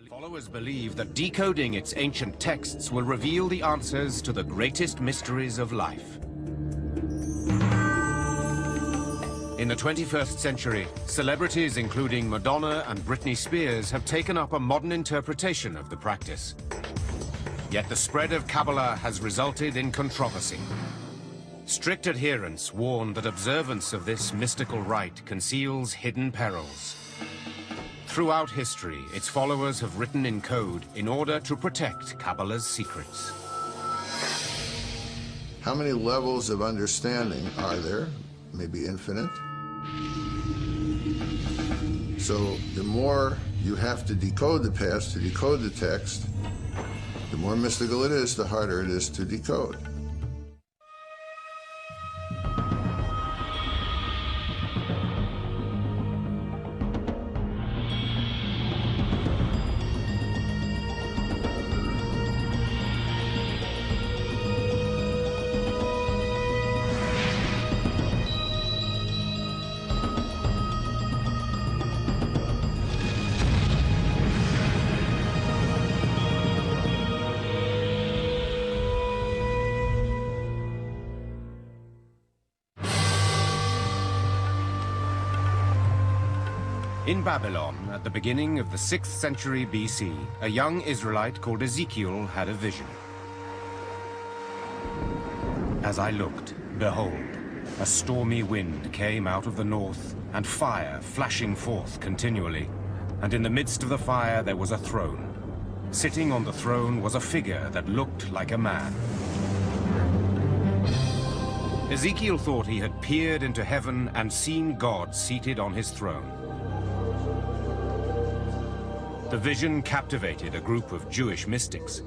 Followers believe that decoding its ancient texts will reveal the answers to the greatest mysteries of life. In the 21st century, celebrities including Madonna and Britney Spears have taken up a modern interpretation of the practice. Yet the spread of Kabbalah has resulted in controversy. Strict adherents warn that observance of this mystical rite conceals hidden perils. Throughout history, its followers have written in code in order to protect Kabbalah's secrets. How many levels of understanding are there? Maybe infinite. So the more you have to decode the past, to decode the text, the more mystical it is, the harder it is to decode. In Babylon, at the beginning of the 6th century BC, a young Israelite called Ezekiel had a vision. As I looked, behold, a stormy wind came out of the north, and fire flashing forth continually. And in the midst of the fire there was a throne. Sitting on the throne was a figure that looked like a man. Ezekiel thought he had peered into heaven and seen God seated on his throne. The vision captivated a group of Jewish mystics.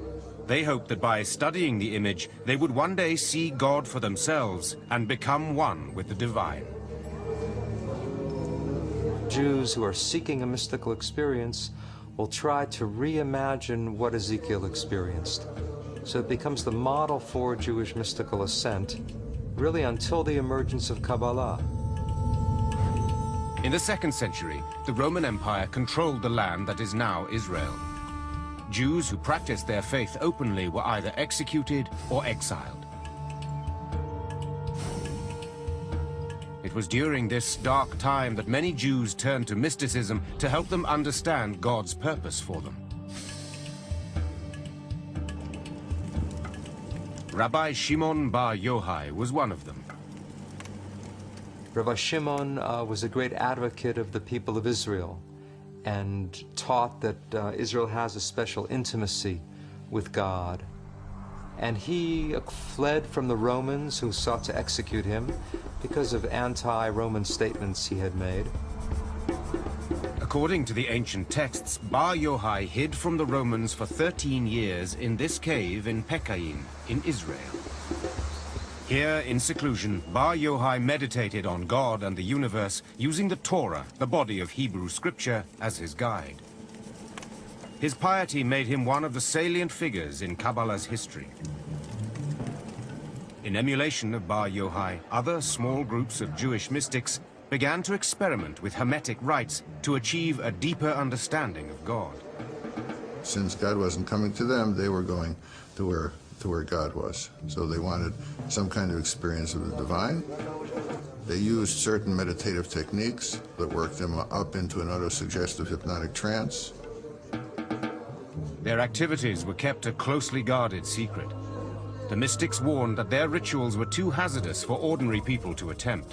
They hoped that by studying the image, they would one day see God for themselves and become one with the divine. Jews who are seeking a mystical experience will try to reimagine what Ezekiel experienced. So it becomes the model for Jewish mystical ascent, really until the emergence of Kabbalah. In the 2nd century, the Roman Empire controlled the land that is now Israel. Jews who practiced their faith openly were either executed or exiled. It was during this dark time that many Jews turned to mysticism to help them understand God's purpose for them. Rabbi Shimon bar Yochai was one of them. Rabbi Shimon was a great advocate of the people of Israel and taught that Israel has a special intimacy with God. And he fled from the Romans who sought to execute him because of anti-Roman statements he had made. According to the ancient texts, Bar Yochai hid from the Romans for 13 years in this cave in Pekaim in Israel. Here, in seclusion, Bar Yochai meditated on God and the universe using the Torah, the body of Hebrew scripture, as his guide. His piety made him one of the salient figures in Kabbalah's history. In emulation of Bar Yochai, other small groups of Jewish mystics began to experiment with Hermetic rites to achieve a deeper understanding of God. Since God wasn't coming to them, they were going to where God was. So they wanted some kind of experience of the divine. They used certain meditative techniques that worked them up into an auto-suggestive hypnotic trance. Their activities were kept a closely guarded secret. The mystics warned that their rituals were too hazardous for ordinary people to attempt.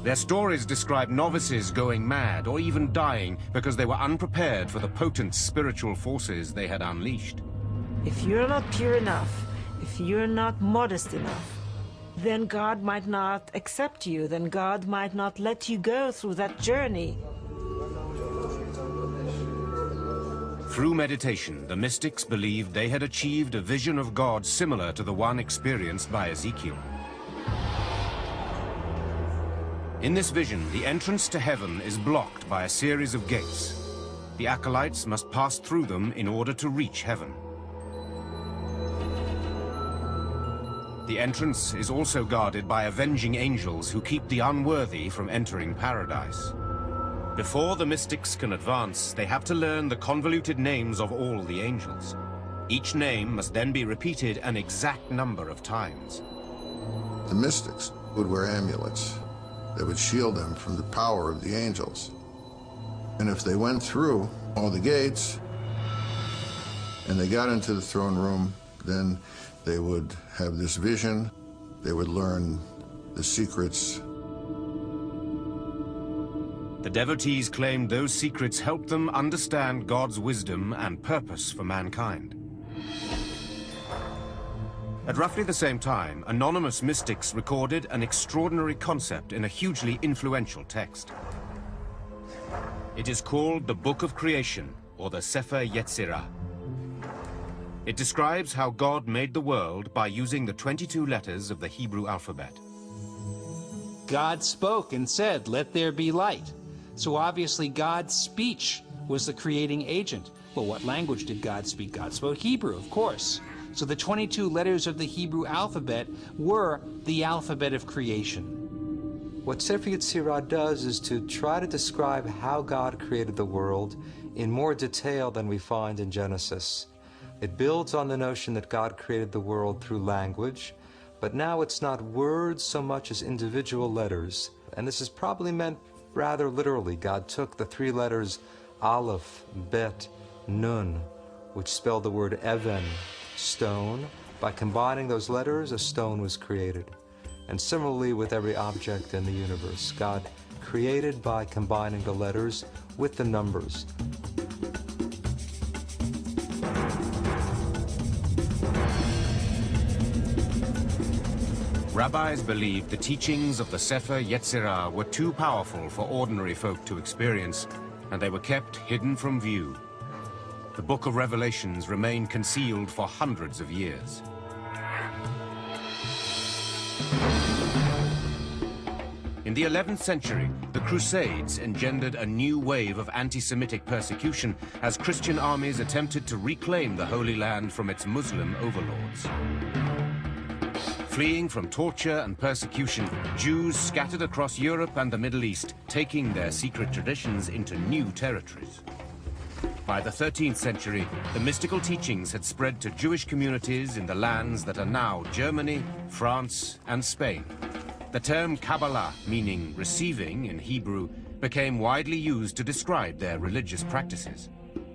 Their stories describe novices going mad or even dying because they were unprepared for the potent spiritual forces they had unleashed. If you're not pure enough, if you're not modest enough, then God might not accept you, then God might not let you go through that journey. Through meditation, the mystics believed they had achieved a vision of God similar to the one experienced by Ezekiel. In this vision, the entrance to heaven is blocked by a series of gates. The acolytes must pass through them in order to reach heaven. The entrance is also guarded by avenging angels who keep the unworthy from entering paradise. Before the mystics can advance, they have to learn the convoluted names of all the angels. Each name must then be repeated an exact number of times. The mystics would wear amulets that would shield them from the power of the angels. And if they went through all the gates and they got into the throne room, then they would have this vision. They would learn the secrets. The devotees claimed those secrets helped them understand God's wisdom and purpose for mankind. At roughly the same time, anonymous mystics recorded an extraordinary concept in a hugely influential text. It is called the Book of Creation, or the Sefer Yetzirah. It describes how God made the world by using the 22 letters of the Hebrew alphabet. God spoke and said, "Let there be light." So obviously God's speech was the creating agent. Well, what language did God speak? God spoke Hebrew, of course. So the 22 letters of the Hebrew alphabet were the alphabet of creation. What Sefer Yetzirah does is to try to describe how God created the world in more detail than we find in Genesis. It builds on the notion that God created the world through language, but now it's not words so much as individual letters. And this is probably meant rather literally. God took the 3 letters Aleph, Bet, Nun, which spelled the word Even, stone. By combining those letters, a stone was created. And similarly with every object in the universe, God created by combining the letters with the numbers. Rabbis believed the teachings of the Sefer Yetzirah were too powerful for ordinary folk to experience, and they were kept hidden from view. The Book of Revelations remained concealed for hundreds of years. In the 11th century, the Crusades engendered a new wave of anti-Semitic persecution as Christian armies attempted to reclaim the Holy Land from its Muslim overlords. Fleeing from torture and persecution, Jews scattered across Europe and the Middle East, taking their secret traditions into new territories. By the 13th century, the mystical teachings had spread to Jewish communities in the lands that are now Germany, France, and Spain. The term Kabbalah, meaning receiving in Hebrew, became widely used to describe their religious practices.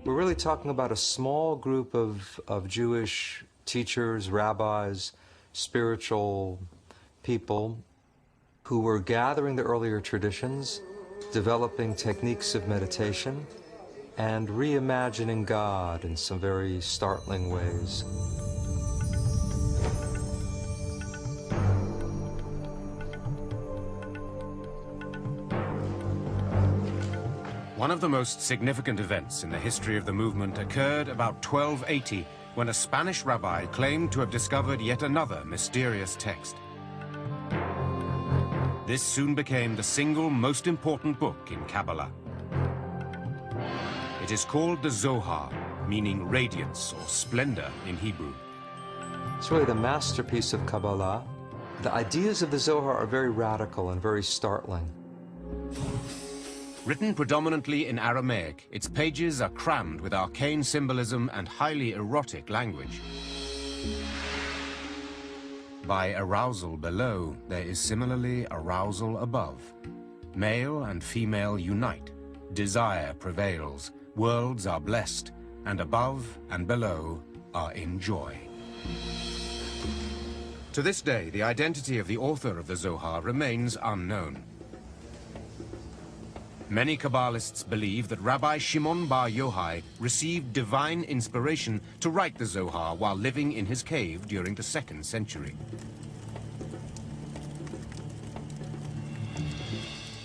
We're really talking about a small group of Jewish teachers, rabbis, spiritual people who were gathering the earlier traditions, developing techniques of meditation, and reimagining God in some very startling ways. One of the most significant events in the history of the movement occurred about 1280, when a Spanish rabbi claimed to have discovered yet another mysterious text. This soon became the single most important book in Kabbalah. It is called the Zohar, meaning radiance or splendor in Hebrew. It's really the masterpiece of Kabbalah. The ideas of the Zohar are very radical and very startling. Written predominantly in Aramaic, its pages are crammed with arcane symbolism and highly erotic language. By arousal below, there is similarly arousal above. Male and female unite. Desire prevails. Worlds are blessed, and above and below are in joy. To this day, the identity of the author of the Zohar remains unknown. Many Kabbalists believe that Rabbi Shimon Bar Yochai received divine inspiration to write the Zohar while living in his cave during the 2nd century.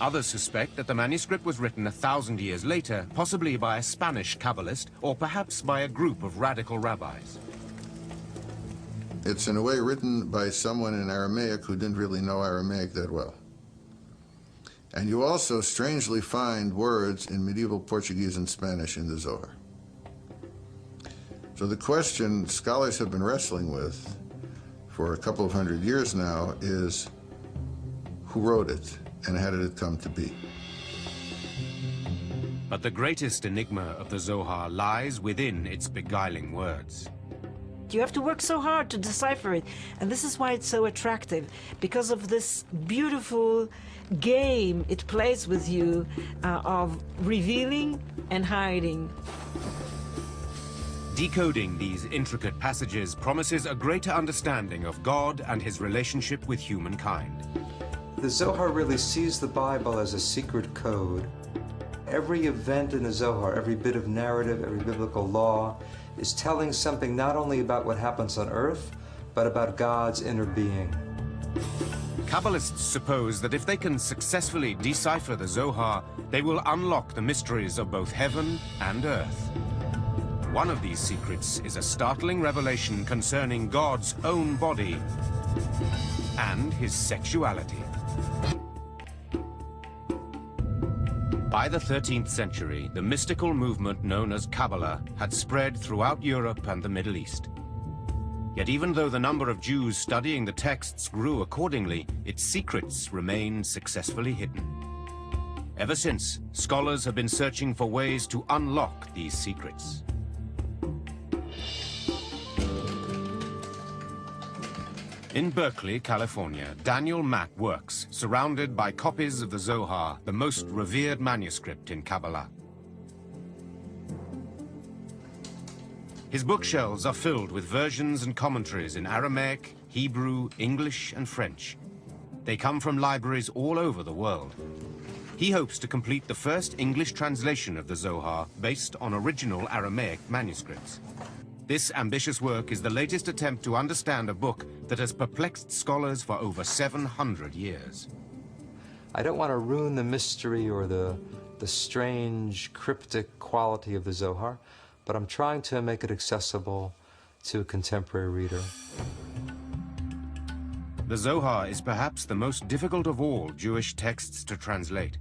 Others suspect that the manuscript was written 1,000 years later, possibly by a Spanish Kabbalist, or perhaps by a group of radical rabbis. It's in a way written by someone in Aramaic who didn't really know Aramaic that well. And you also strangely find words in medieval Portuguese and Spanish in the Zohar. So the question scholars have been wrestling with for a couple of hundred years now is, who wrote it and how did it come to be? But the greatest enigma of the Zohar lies within its beguiling words. You have to work so hard to decipher it, and this is why it's so attractive, because of this beautiful game it plays with you of revealing and hiding. Decoding these intricate passages promises a greater understanding of God and his relationship with humankind. The Zohar really sees the Bible as a secret code. Every event in the Zohar, every bit of narrative, every biblical law, is telling something not only about what happens on earth, but about God's inner being. Kabbalists suppose that if they can successfully decipher the Zohar, they will unlock the mysteries of both heaven and earth. One of these secrets is a startling revelation concerning God's own body and his sexuality. By the 13th century, the mystical movement known as Kabbalah had spread throughout Europe and the Middle East. Yet even though the number of Jews studying the texts grew accordingly, its secrets remained successfully hidden. Ever since, scholars have been searching for ways to unlock these secrets. In Berkeley, California, Daniel Mack works, surrounded by copies of the Zohar, the most revered manuscript in Kabbalah. His bookshelves are filled with versions and commentaries in Aramaic, Hebrew, English, and French. They come from libraries all over the world. He hopes to complete the first English translation of the Zohar based on original Aramaic manuscripts. This ambitious work is the latest attempt to understand a book that has perplexed scholars for over 700 years. I don't want to ruin the mystery or the strange, cryptic quality of the Zohar, but I'm trying to make it accessible to a contemporary reader. The Zohar is perhaps the most difficult of all Jewish texts to translate.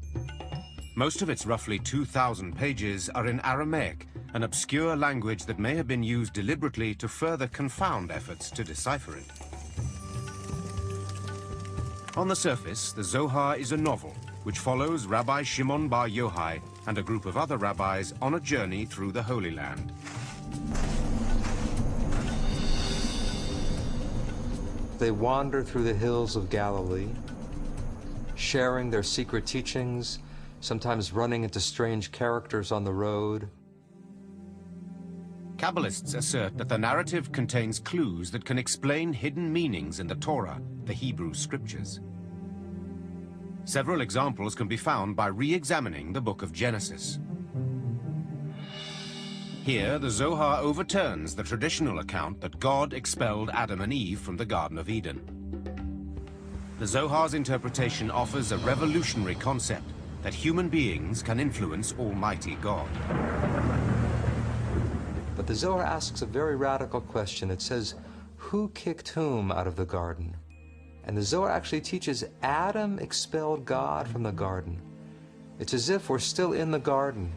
Most of its roughly 2,000 pages are in Aramaic, an obscure language that may have been used deliberately to further confound efforts to decipher it. On the surface, the Zohar is a novel which follows Rabbi Shimon Bar Yochai and a group of other rabbis on a journey through the Holy Land. They wander through the hills of Galilee, sharing their secret teachings, sometimes running into strange characters on the road. Kabbalists assert that the narrative contains clues that can explain hidden meanings in the Torah, the Hebrew scriptures. Several examples can be found by re-examining the book of Genesis. Here, the Zohar overturns the traditional account that God expelled Adam and Eve from the Garden of Eden. The Zohar's interpretation offers a revolutionary concept that human beings can influence Almighty God. But the Zohar asks a very radical question. It says, who kicked whom out of the garden? And the Zohar actually teaches Adam expelled God from the garden. It's as if we're still in the garden,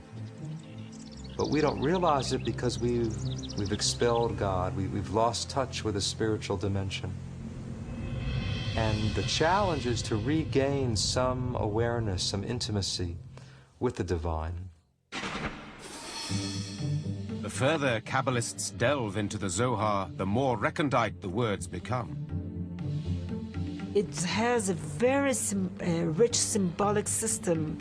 but we don't realize it because we've expelled God. We've lost touch with the spiritual dimension. And the challenge is to regain some awareness, some intimacy with the divine. The further Kabbalists delve into the Zohar, the more recondite the words become. It has a very rich symbolic system.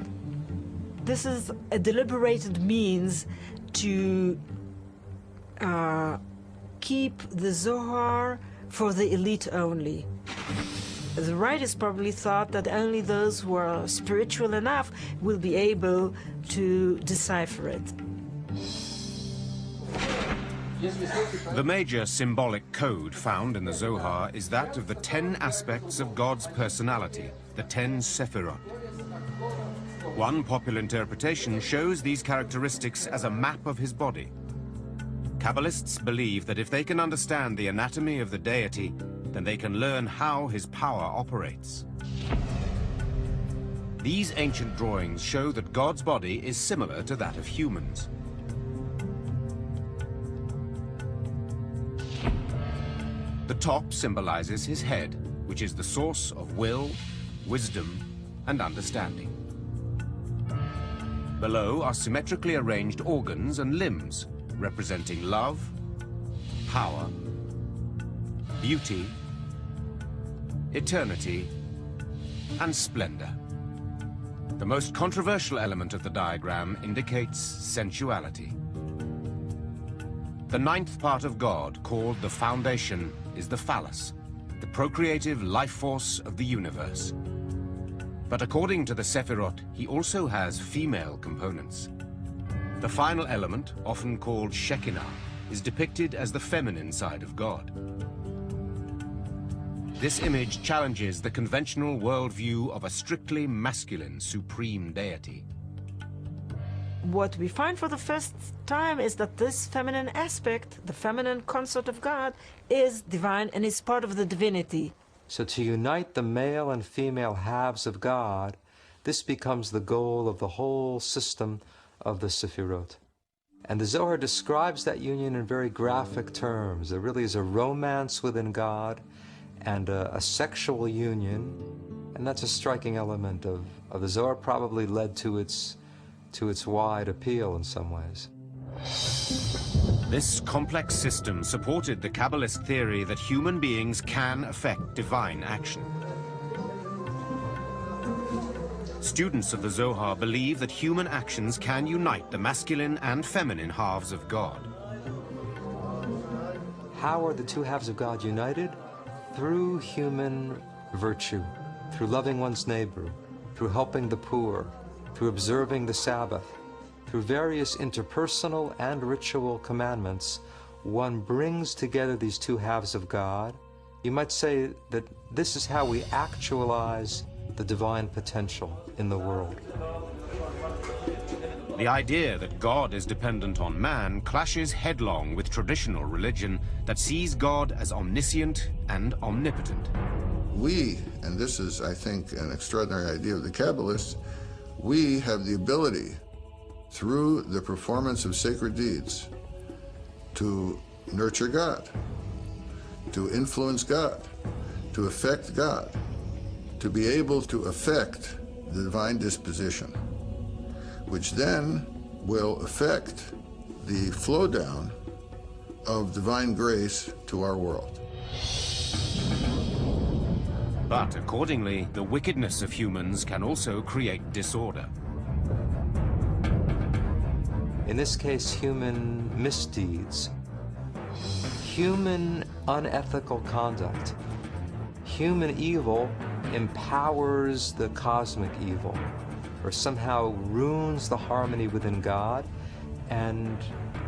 This is a deliberated means to keep the Zohar for the elite only. The writers probably thought that only those who are spiritual enough will be able to decipher it. The major symbolic code found in the Zohar is that of the 10 aspects of God's personality, the 10 Sephirot. One popular interpretation shows these characteristics as a map of his body. Kabbalists believe that if they can understand the anatomy of the deity, then they can learn how his power operates. These ancient drawings show that God's body is similar to that of humans. The top symbolizes his head, which is the source of will, wisdom, and understanding. Below are symmetrically arranged organs and limbs, representing love, power, beauty, eternity, and splendor. The most controversial element of the diagram indicates sensuality. The ninth part of God, called the foundation, is the phallus, the procreative life force of the universe. But according to the Sephirot, he also has female components. The final element, often called Shekinah, is depicted as the feminine side of God. This image challenges the conventional worldview of a strictly masculine supreme deity. What we find for the first time is that this feminine aspect, the feminine consort of God, is divine and is part of the divinity. So to unite the male and female halves of God, this becomes the goal of the whole system of the Sephirot. And the Zohar describes that union in very graphic terms. There really is a romance within God and a sexual union, and that's a striking element of the Zohar, probably led to its wide appeal in some ways. This complex system supported the Kabbalist theory that human beings can affect divine action. Students of the Zohar believe that human actions can unite the masculine and feminine halves of God. How are the two halves of God united? Through human virtue, through loving one's neighbor, through helping the poor, through observing the Sabbath, through various interpersonal and ritual commandments, one brings together these two halves of God. You might say that this is how we actualize the divine potential in the world. The idea that God is dependent on man clashes headlong with traditional religion that sees God as omniscient and omnipotent. We, and this is, I think, an extraordinary idea of the Kabbalists, we have the ability, through the performance of sacred deeds, to nurture God, to influence God, to affect God, to be able to affect the divine disposition, which then will affect the flow down of divine grace to our world. But accordingly, the wickedness of humans can also create disorder. In this case, human misdeeds, human unethical conduct, human evil empowers the cosmic evil, or somehow ruins the harmony within God and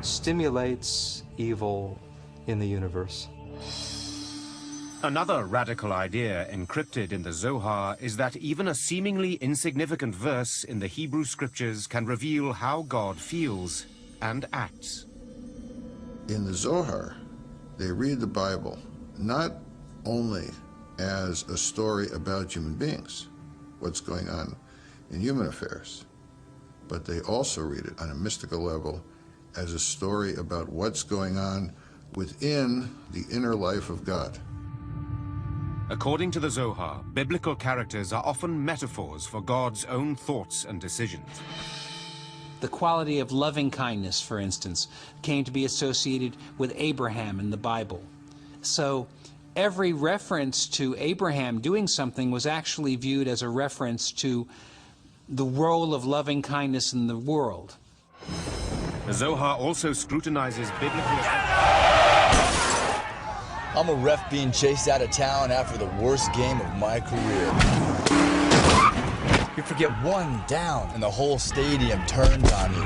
stimulates evil in the universe. Another radical idea encrypted in the Zohar is that even a seemingly insignificant verse in the Hebrew scriptures can reveal how God feels and acts. In the Zohar, they read the Bible not only as a story about human beings, what's going on in human affairs, but they also read it on a mystical level as a story about what's going on within the inner life of God. According to the Zohar, biblical characters are often metaphors for God's own thoughts and decisions. The quality of loving kindness, for instance, came to be associated with Abraham in the Bible. So every reference to Abraham doing something was actually viewed as a reference to the role of loving kindness in the world. The Zohar also scrutinizes biblical... I'm a ref being chased out of town after the worst game of my career. You forget one down and the whole stadium turns on you.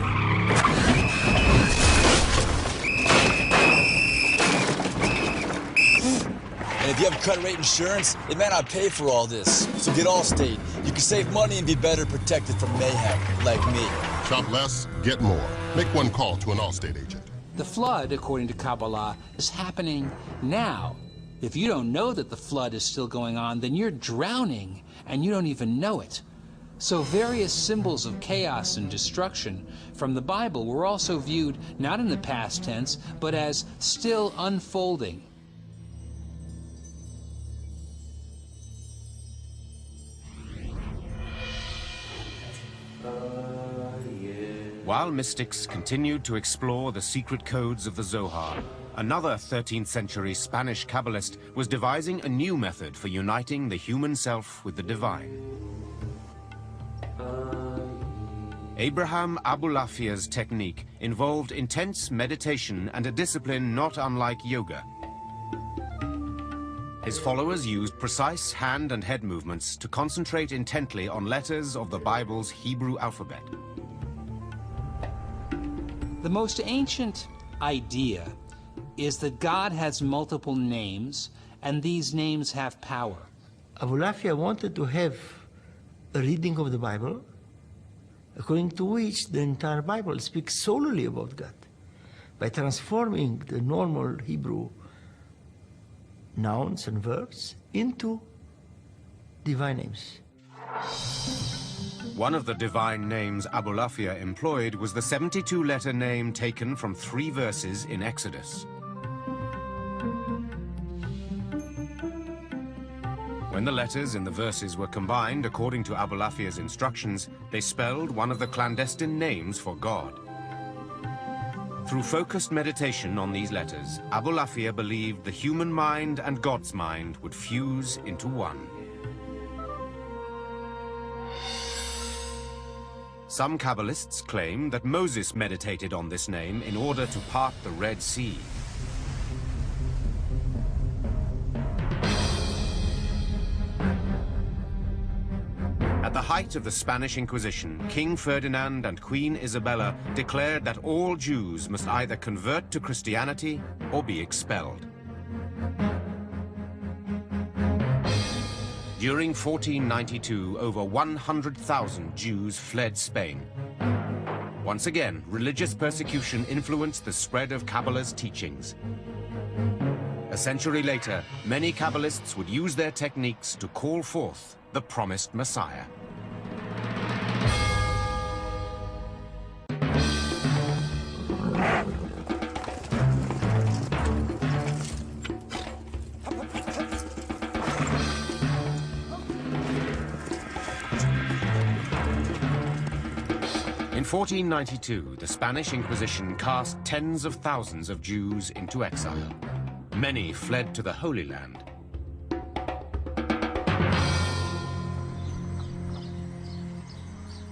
And if you have credit rate insurance, it may not pay for all this. So get Allstate. You can save money and be better protected from mayhem, like me. Shop less, get more. Make one call to an Allstate agent. The flood, according to Kabbalah, is happening now. If you don't know that the flood is still going on, then you're drowning and you don't even know it. So various symbols of chaos and destruction from the Bible were also viewed not in the past tense, but as still unfolding. While mystics continued to explore the secret codes of the Zohar, another 13th century Spanish Kabbalist was devising a new method for uniting the human self with the divine. Abraham Abulafia's technique involved intense meditation and a discipline not unlike yoga. His followers used precise hand and head movements to concentrate intently on letters of the Bible's Hebrew alphabet. The most ancient idea is that God has multiple names, and these names have power. Abulafia wanted to have a reading of the Bible, according to which the entire Bible speaks solely about God, by transforming the normal Hebrew nouns and verbs into divine names. One of the divine names Abulafia employed was the 72-letter name taken from 3 verses in Exodus. When the letters in the verses were combined according to Abulafia's instructions, they spelled one of the clandestine names for God. Through focused meditation on these letters, Abulafia believed the human mind and God's mind would fuse into one. Some Kabbalists claim that Moses meditated on this name in order to part the Red Sea. At the height of the Spanish Inquisition, King Ferdinand and Queen Isabella declared that all Jews must either convert to Christianity or be expelled. During 1492, over 100,000 Jews fled Spain. Once again, religious persecution influenced the spread of Kabbalah's teachings. A century later, many Kabbalists would use their techniques to call forth the promised Messiah. In 1492, the Spanish Inquisition cast tens of thousands of Jews into exile. Many fled to the Holy Land.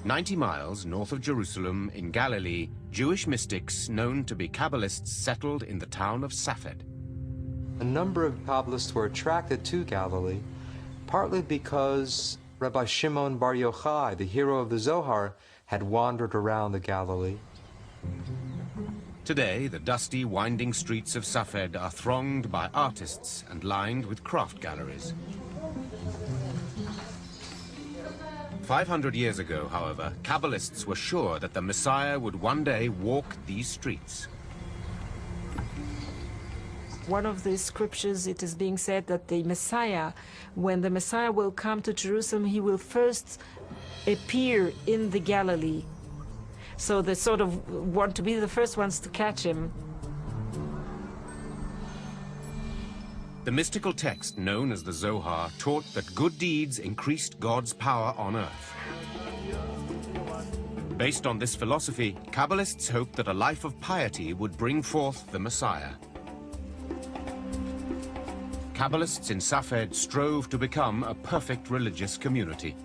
"90 miles north of Jerusalem, in Galilee, Jewish mystics known to be Kabbalists settled in the town of Safed. A number of Kabbalists were attracted to Galilee, partly because Rabbi Shimon Bar Yochai, the hero of the Zohar, had wandered around the Galilee. Today, the dusty, winding streets of Safed are thronged by artists and lined with craft galleries. 500 years ago, however, Kabbalists were sure that the Messiah would one day walk these streets. One of the scriptures, it is being said that the Messiah, when the Messiah will come to Jerusalem, he will first appear in the Galilee. So they sort of want to be the first ones to catch him. The mystical text known as the Zohar taught that good deeds increased God's power on earth. Based on this philosophy, Kabbalists hoped that a life of piety would bring forth the Messiah. Kabbalists in Safed strove to become a perfect religious community.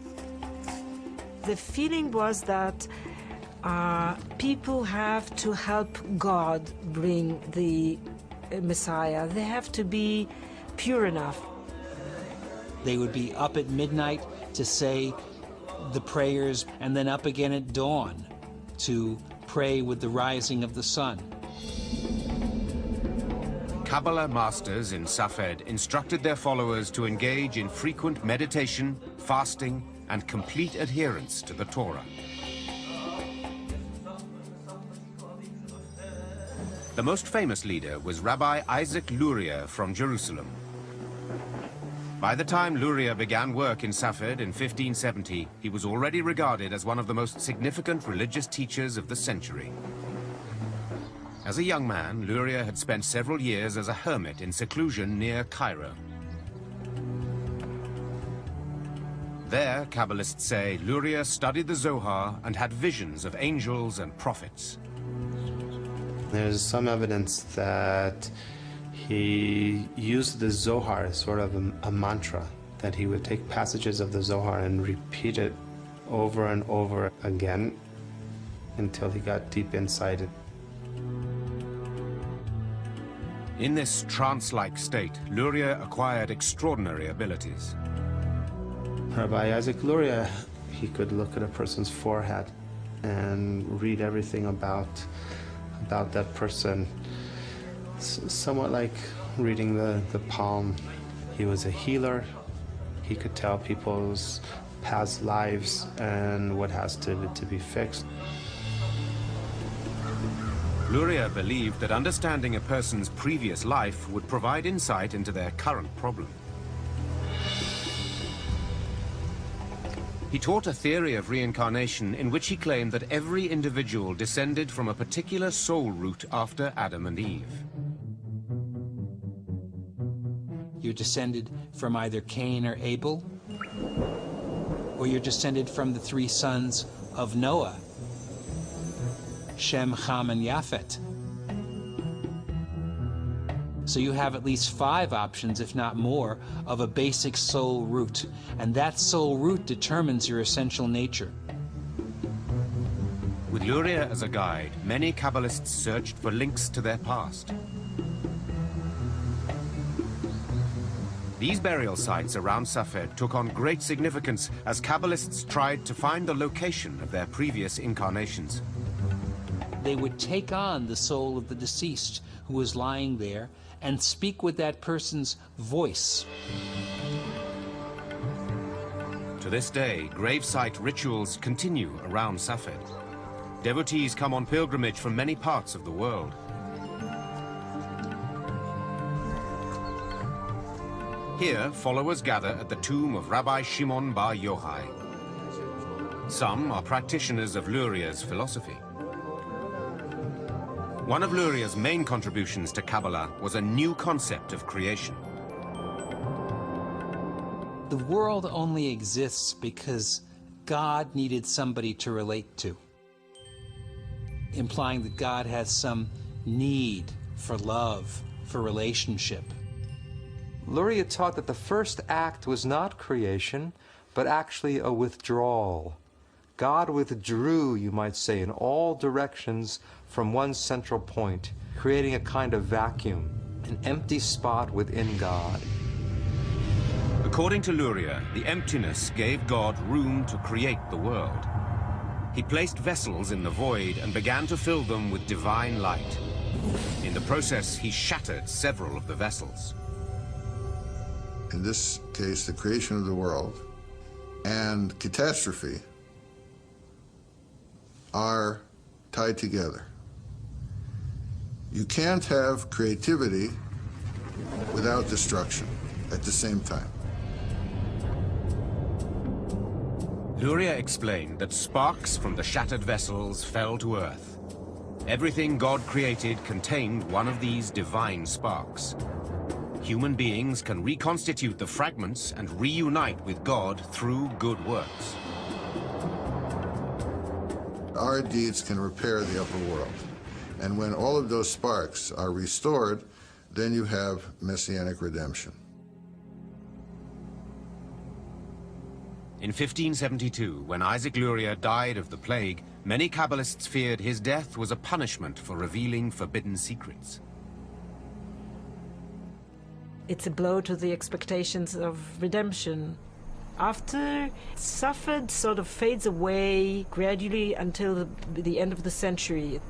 The feeling was that people have to help God bring the Messiah. They have to be pure enough. They would be up at midnight to say the prayers, and then up again at dawn to pray with the rising of the sun. Kabbalah masters in Safed instructed their followers to engage in frequent meditation, fasting, and complete adherence to the Torah. The most famous leader was Rabbi Isaac Luria from Jerusalem. By the time Luria began work in Safed in 1570, he was already regarded as one of the most significant religious teachers of the century. As a young man, Luria had spent several years as a hermit in seclusion near Cairo. There, Kabbalists say, Luria studied the Zohar and had visions of angels and prophets. There's some evidence that he used the Zohar as sort of a mantra, that he would take passages of the Zohar and repeat it over and over again until he got deep inside it. In this trance-like state, Luria acquired extraordinary abilities. Rabbi Isaac Luria, he could look at a person's forehead and read everything about that person, somewhat like reading the palm. He was a healer. He could tell people's past lives and what has to be fixed. Luria believed that understanding a person's previous life would provide insight into their current problem. He taught a theory of reincarnation in which he claimed that every individual descended from a particular soul root after Adam and Eve. You're descended from either Cain or Abel, or you're descended from the three sons of Noah, Shem, Ham, and Japhet. So you have at least 5 options, if not more, of a basic soul root, and that soul root determines your essential nature. With Luria as a guide, many Kabbalists searched for links to their past. These burial sites around Safed took on great significance as Kabbalists tried to find the location of their previous incarnations. They would take on the soul of the deceased who was lying there and speak with that person's voice. To this day, gravesite rituals continue around Safed. Devotees come on pilgrimage from many parts of the world. Here, followers gather at the tomb of Rabbi Shimon Bar Yochai. Some are practitioners of Luria's philosophy. One of Luria's main contributions to Kabbalah was a new concept of creation. The world only exists because God needed somebody to relate to, implying that God has some need for love, for relationship. Luria taught that the first act was not creation, but actually a withdrawal. God withdrew, you might say, in all directions from one central point, creating a kind of vacuum, an empty spot within God. According to Luria, the emptiness gave God room to create the world. He placed vessels in the void and began to fill them with divine light. In the process, he shattered several of the vessels. In this case, the creation of the world and catastrophe are tied together. You can't have creativity without destruction at the same time. Luria explained that sparks from the shattered vessels fell to earth. Everything God created contained one of these divine sparks. Human beings can reconstitute the fragments and reunite with God through good works. Our deeds can repair the upper world. And when all of those sparks are restored, then you have messianic redemption. In 1572, when Isaac Luria died of the plague, many Kabbalists feared his death was a punishment for revealing forbidden secrets. It's a blow to the expectations of redemption. After Safed sort of fades away gradually until the end of the century.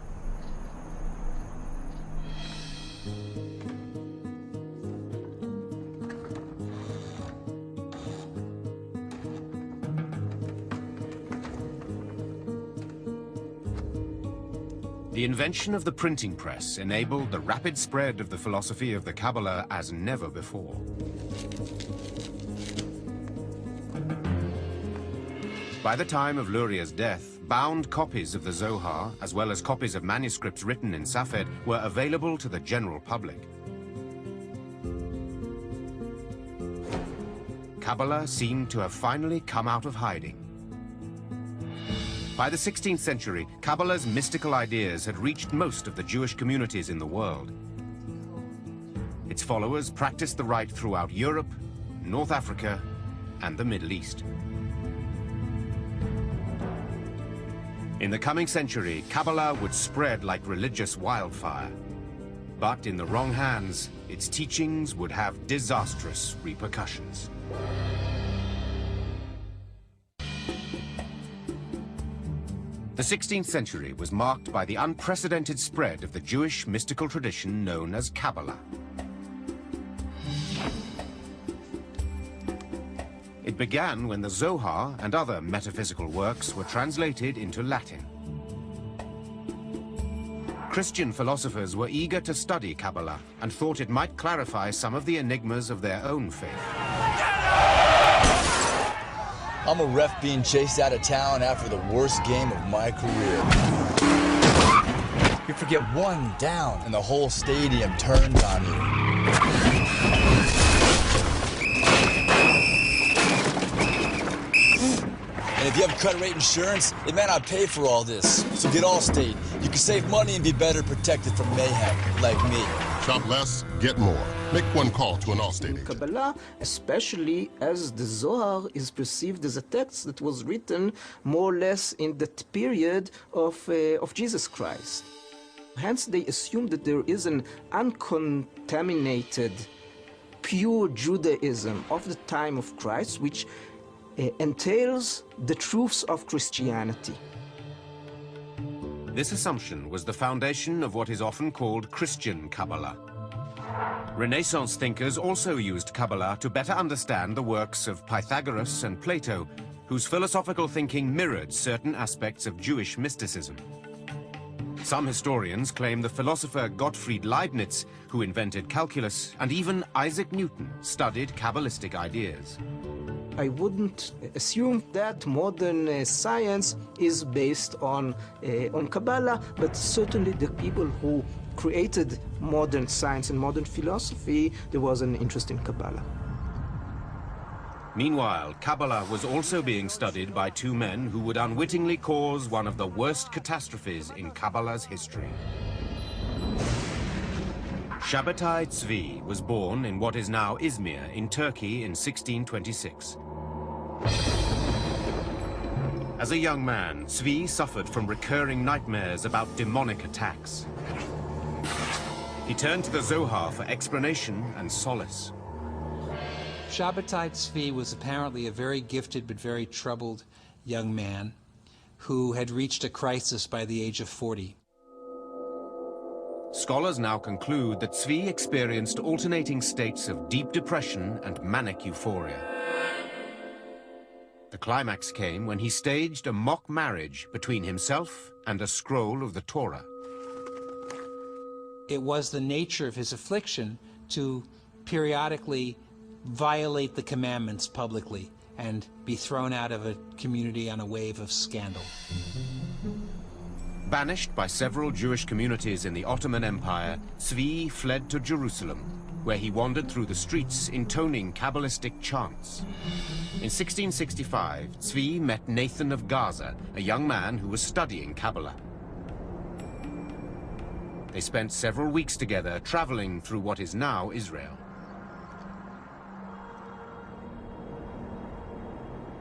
The invention of the printing press enabled the rapid spread of the philosophy of the Kabbalah as never before. By the time of Luria's death, bound copies of the Zohar, as well as copies of manuscripts written in Safed, were available to the general public. Kabbalah seemed to have finally come out of hiding. By the 16th century, Kabbalah's mystical ideas had reached most of the Jewish communities in the world. Its followers practiced the rite throughout Europe, North Africa, and the Middle East. In the coming century, Kabbalah would spread like religious wildfire. But in the wrong hands, its teachings would have disastrous repercussions. The 16th century was marked by the unprecedented spread of the Jewish mystical tradition known as Kabbalah. It began when the Zohar and other metaphysical works were translated into Latin. Christian philosophers were eager to study Kabbalah and thought it might clarify some of the enigmas of their own faith. I'm a ref being chased out of town after the worst game of my career. You forget one down and the whole stadium turns on you. And if you have cut rate insurance, it may not pay for all this. So get Allstate. You can save money and be better protected from mayhem, like me. Shop less, get more. Make one call to an Allstate agent. Kabbalah, especially as the Zohar is perceived as a text that was written more or less in that period of Jesus Christ. Hence, they assume that there is an uncontaminated, pure Judaism of the time of Christ, which entails the truths of Christianity. This assumption was the foundation of what is often called Christian Kabbalah. Renaissance thinkers also used Kabbalah to better understand the works of Pythagoras and Plato, whose philosophical thinking mirrored certain aspects of Jewish mysticism. Some historians claim the philosopher Gottfried Leibniz, who invented calculus, and even Isaac Newton studied Kabbalistic ideas. I wouldn't assume that modern science is based on Kabbalah, but certainly the people who created modern science and modern philosophy, there was an interest in Kabbalah. Meanwhile, Kabbalah was also being studied by two men who would unwittingly cause one of the worst catastrophes in Kabbalah's history. Shabbatai Tzvi was born in what is now Izmir in Turkey in 1626. As a young man, Tzvi suffered from recurring nightmares about demonic attacks. He turned to the Zohar for explanation and solace. Shabbatai Tzvi was apparently a very gifted but very troubled young man who had reached a crisis by the age of 40. Scholars now conclude that Tzvi experienced alternating states of deep depression and manic euphoria. The climax came when he staged a mock marriage between himself and a scroll of the Torah. It was the nature of his affliction to periodically violate the commandments publicly and be thrown out of a community on a wave of scandal. Banished by several Jewish communities in the Ottoman Empire, Tzvi fled to Jerusalem, where he wandered through the streets intoning Kabbalistic chants. In 1665, Tzvi met Nathan of Gaza, a young man who was studying Kabbalah. They spent several weeks together traveling through what is now Israel.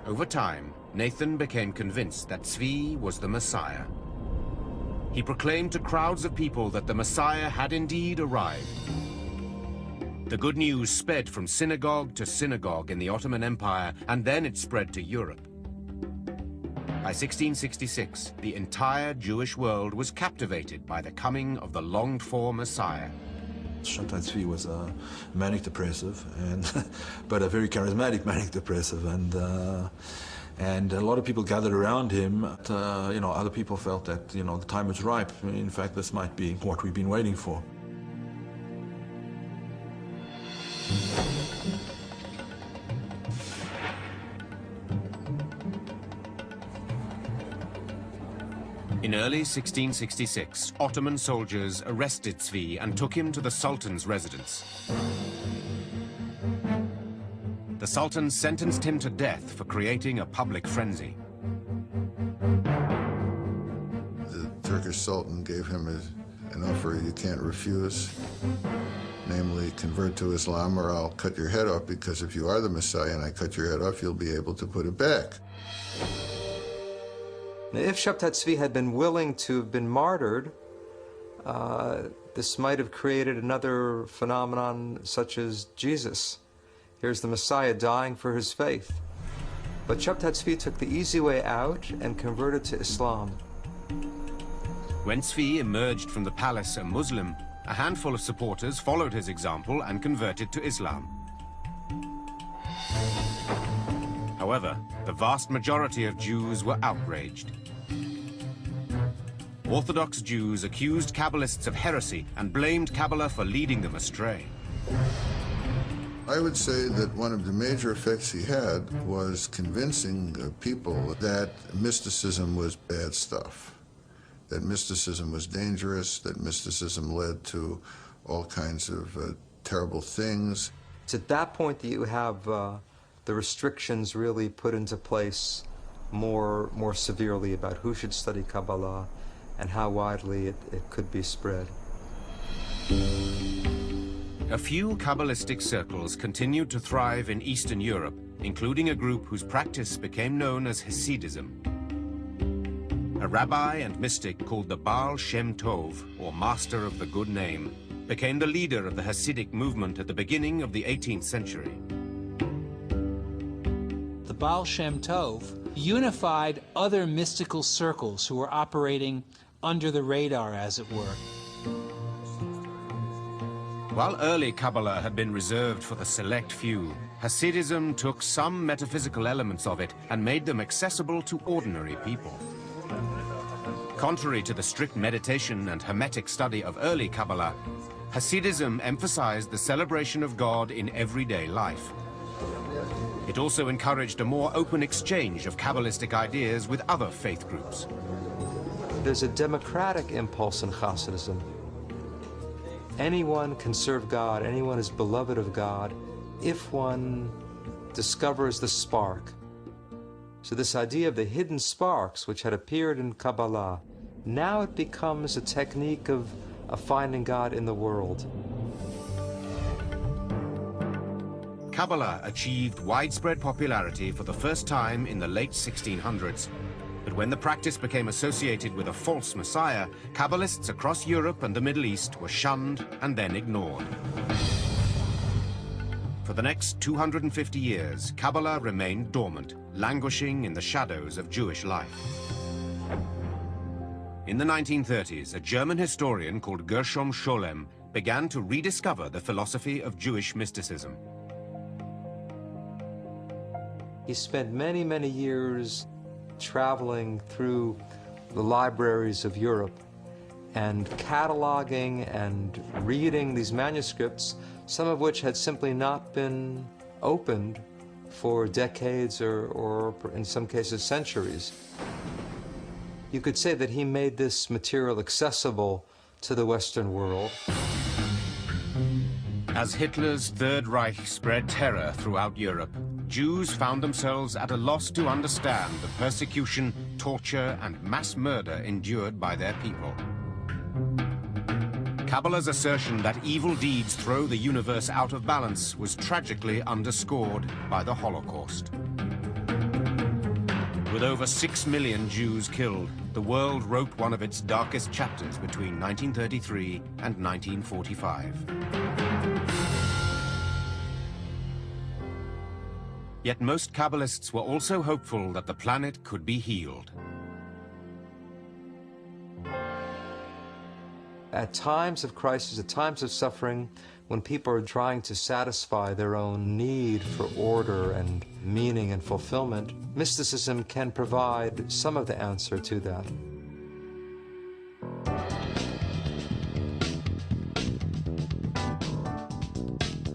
Over time, Nathan became convinced that Tzvi was the Messiah. He proclaimed to crowds of people that the Messiah had indeed arrived. The good news sped from synagogue to synagogue in the Ottoman Empire, and then it spread to Europe. By 1666, the entire Jewish world was captivated by the coming of the longed-for Messiah. Shabbatai Tzvi was a manic depressive, but a very charismatic manic depressive, and a lot of people gathered around him. Other people felt that the time was ripe. In fact, this might be what we've been waiting for. In early 1666, Ottoman soldiers arrested Tzvi and took him to the Sultan's residence. the Sultan sentenced him to death for creating a public frenzy. The Turkish Sultan gave him an offer you can't refuse, namely, convert to Islam or I'll cut your head off, because if you are the Messiah and I cut your head off, you'll be able to put it back. Now, if Shabtai Tzvi had been willing to have been martyred, this might have created another phenomenon such as Jesus. Here's the Messiah dying for his faith. But Shabtai Tzvi took the easy way out and converted to Islam. When Tzvi emerged from the palace a Muslim, a handful of supporters followed his example and converted to Islam. However, the vast majority of Jews were outraged. Orthodox Jews accused Kabbalists of heresy and blamed Kabbalah for leading them astray. I would say that one of the major effects he had was convincing people that mysticism was bad stuff, that mysticism was dangerous, that mysticism led to all kinds of terrible things. It's at that point that you have the restrictions really put into place more severely about who should study Kabbalah and how widely it could be spread. A few Kabbalistic circles continued to thrive in Eastern Europe, including a group whose practice became known as Hasidism. A rabbi and mystic called the Baal Shem Tov, or Master of the Good Name, became the leader of the Hasidic movement at the beginning of the 18th century. The Baal Shem Tov unified other mystical circles who were operating under the radar, as it were. While early Kabbalah had been reserved for the select few, Hasidism took some metaphysical elements of it and made them accessible to ordinary people. Contrary to the strict meditation and hermetic study of early Kabbalah, Hasidism emphasized the celebration of God in everyday life. It also encouraged a more open exchange of Kabbalistic ideas with other faith groups. There's a democratic impulse in Hasidism. Anyone can serve God, anyone is beloved of God, if one discovers the spark. So this idea of the hidden sparks, which had appeared in Kabbalah, now it becomes a technique of finding God in the world. Kabbalah achieved widespread popularity for the first time in the late 1600s. But when the practice became associated with a false messiah, Kabbalists across Europe and the Middle East were shunned and then ignored. For the next 250 years, Kabbalah remained dormant, languishing in the shadows of Jewish life. In the 1930s, a German historian called Gershom Scholem began to rediscover the philosophy of Jewish mysticism. He spent many, many years traveling through the libraries of Europe and cataloging and reading these manuscripts, some of which had simply not been opened for decades or in some cases centuries. You could say that he made this material accessible to the Western world. As Hitler's Third Reich spread terror throughout Europe, Jews found themselves at a loss to understand the persecution, torture, and mass murder endured by their people. Kabbalah's assertion that evil deeds throw the universe out of balance was tragically underscored by the Holocaust. With over 6 million Jews killed, the world wrote one of its darkest chapters between 1933 and 1945. Yet most Kabbalists were also hopeful that the planet could be healed. At times of crisis, at times of suffering, when people are trying to satisfy their own need for order and meaning and fulfillment, mysticism can provide some of the answer to that.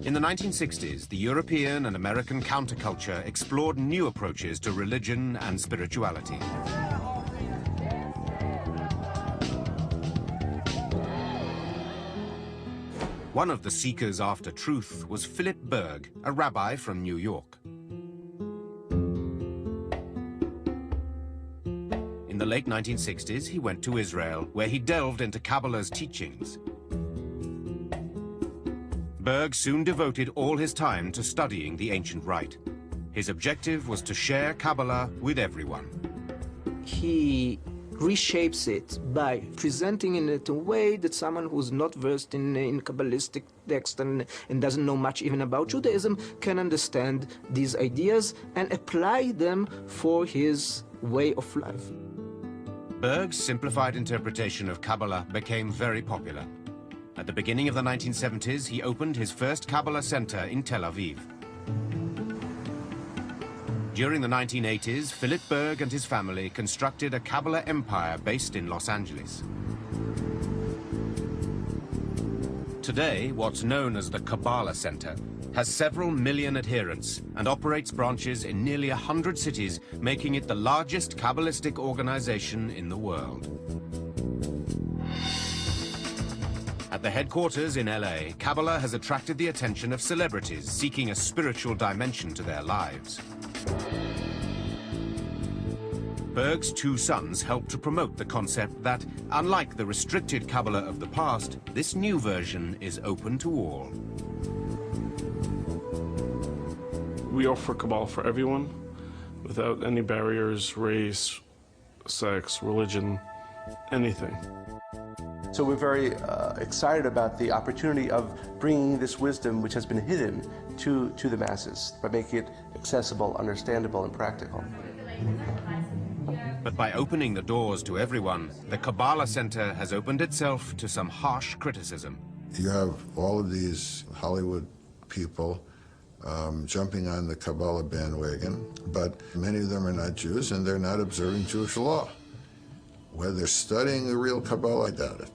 In the 1960s, the European and American counterculture explored new approaches to religion and spirituality. One of the seekers after truth was Philip Berg, a rabbi from New York. In the late 1960s, he went to Israel, where he delved into Kabbalah's teachings. Berg soon devoted all his time to studying the ancient rite. His objective was to share Kabbalah with everyone. He reshapes it by presenting it in a way that someone who's not versed in Kabbalistic text and doesn't know much even about Judaism can understand these ideas and apply them for his way of life. Berg's simplified interpretation of Kabbalah became very popular. At the beginning of the 1970s, he opened his first Kabbalah center in Tel Aviv. During the 1980s, Philip Berg and his family constructed a Kabbalah empire based in Los Angeles. Today, what's known as the Kabbalah Center has several million adherents and operates branches in nearly 100 cities, making it the largest Kabbalistic organization in the world. At the headquarters in LA, Kabbalah has attracted the attention of celebrities seeking a spiritual dimension to their lives. Berg's two sons helped to promote the concept that, unlike the restricted Kabbalah of the past, this new version is open to all. We offer Kabbalah for everyone, without any barriers, race, sex, religion, anything. So we're very excited about the opportunity of bringing this wisdom, which has been hidden, to the masses by making it accessible, understandable, and practical. But by opening the doors to everyone, the Kabbalah Center has opened itself to some harsh criticism. You have all of these Hollywood people jumping on the Kabbalah bandwagon, but many of them are not Jews and they're not observing Jewish law. Whether they're studying the real Kabbalah, I doubt it.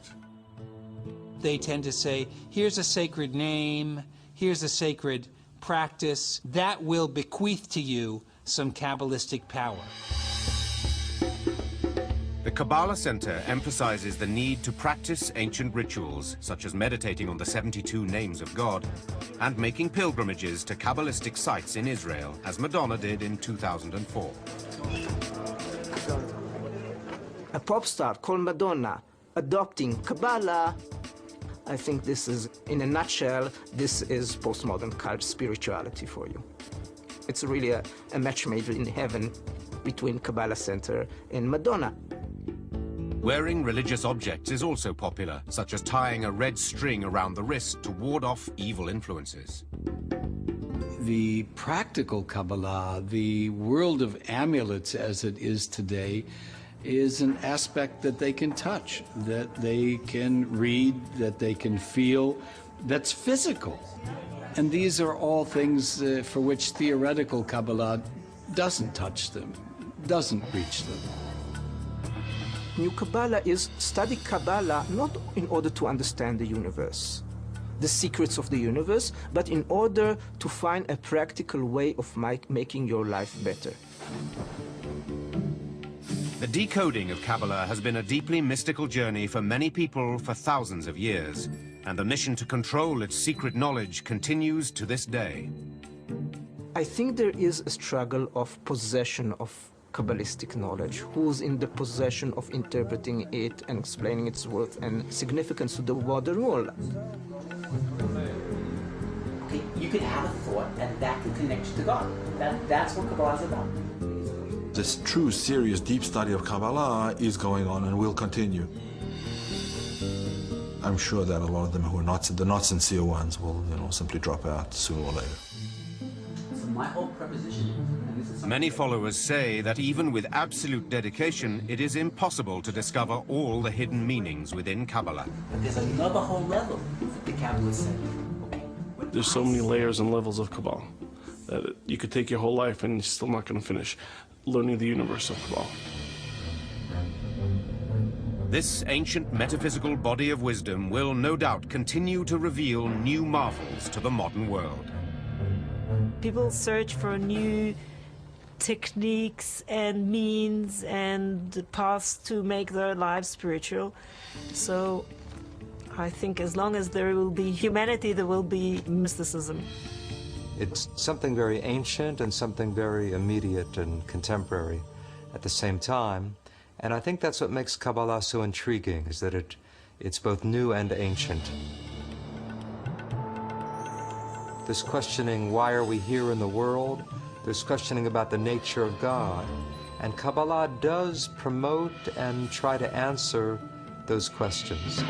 They tend to say, here's a sacred name, here's a sacred practice, that will bequeath to you some Kabbalistic power. The Kabbalah Center emphasizes the need to practice ancient rituals, such as meditating on the 72 names of God, and making pilgrimages to Kabbalistic sites in Israel, as Madonna did in 2004. A pop star called Madonna adopting Kabbalah, I think this is, in a nutshell, this is postmodern cult spirituality for you. It's really a match made in heaven between Kabbalah Center and Madonna. Wearing religious objects is also popular, such as tying a red string around the wrist to ward off evil influences. The practical Kabbalah, the world of amulets as it is today, is an aspect that they can touch, that they can read, that they can feel, that's physical. And these are all things for which theoretical Kabbalah doesn't touch them, doesn't reach them. New Kabbalah is study Kabbalah not in order to understand the universe, the secrets of the universe, but in order to find a practical way of making your life better. The decoding of Kabbalah has been a deeply mystical journey for many people for thousands of years, and the mission to control its secret knowledge continues to this day. I think there is a struggle of possession of Kabbalistic knowledge, who's in the possession of interpreting it and explaining its worth and significance to the modern world. Okay, you could have a thought and that could connect you to God. That's what Kabbalah is about. This true, serious, deep study of Kabbalah is going on and will continue. I'm sure that a lot of them who are the not sincere ones will, simply drop out sooner or later. So my whole preposition, and this is Many followers say that even with absolute dedication, it is impossible to discover all the hidden meanings within Kabbalah. But there's another whole level that the Kabbalah said. There's so many layers and levels of Kabbalah that you could take your whole life and you're still not going to finish learning the universe of Kabbalah. This ancient metaphysical body of wisdom will no doubt continue to reveal new marvels to the modern world. People search for new techniques and means and paths to make their lives spiritual. So I think as long as there will be humanity, there will be mysticism. It's something very ancient and something very immediate and contemporary at the same time. And I think that's what makes Kabbalah so intriguing, is that it's both new and ancient. There's questioning, why are we here in the world? There's questioning about the nature of God. And Kabbalah does promote and try to answer those questions.